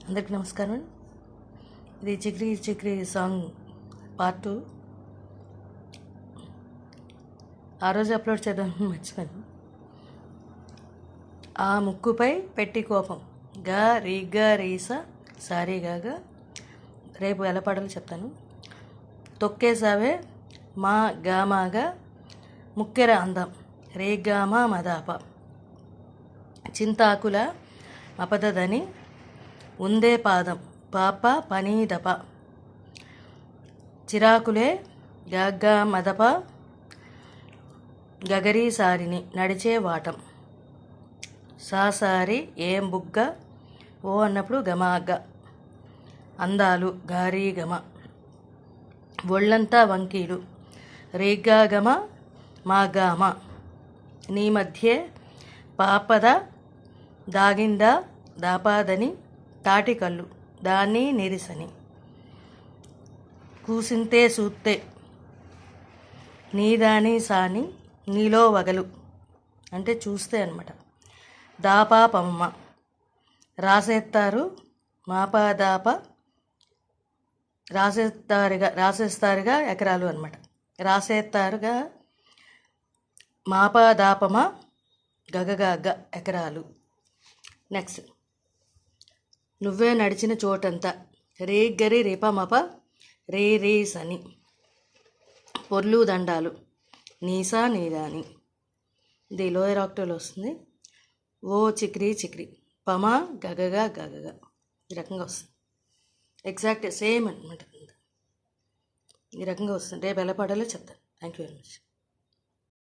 అందరికీ నమస్కారం. ఇది చిక్రీ చిక్రీ సాంగ్ పార్ట్ 2. ఆ రోజు అప్లోడ్ చేద్దాం మర్చిపోయాను. ఆ ముక్కుపై పెట్టి కోపం గా రీగా రీస సారీగా రేపు ఎలా పాడాలో చెప్తాను. తొక్కేసావే మా గామాగా ముక్కెర అందం రేగామా మదాప చింతాకుల అపదదని ఉందే పాదం పాప పనీదప చిరాకులే గగ్గ మదప గగరీ సారిని నడిచే వాటం సాసారి ఏం బుగ్గ ఓ అన్నప్పుడు గమాగ అందాలు గారీ గమ ఒళ్ళంతా వంకీలు రేగ్గా గమ మా గామ నీ మధ్యే పాపద దాగిందా దాపాదని తాటి కళ్ళు దాన్ని నిరిసని కూసింతే సూత్తే నీదాని సాని నీలో వగలు అంటే చూస్తే అనమాట. దాపాపమ్మ రాసేస్తారు మాపాదాప రాసేస్తారుగా ఎకరాలు అనమాట. రాసేస్తారుగా మాపాదాపమ గగగగ ఎకరాలు. నెక్స్ట్ నువ్వే నడిచిన చోటంతా రేగ్గరి రేపమప రే రేసని పొర్లు దండాలు నీసా నీదాని. ఇది లోయర్ ఆక్టేవ్లో వస్తుంది. ఓ చిక్రీ చిక్రీ పమ గగగా గగగా ఈ రకంగా వస్తుంది. ఎగ్జాక్ట్ సేమ్ అనమాట. ఈ రకంగా వస్తుంది. రేపు ఎలా పాడాలో చెప్తాను. Thank you very much.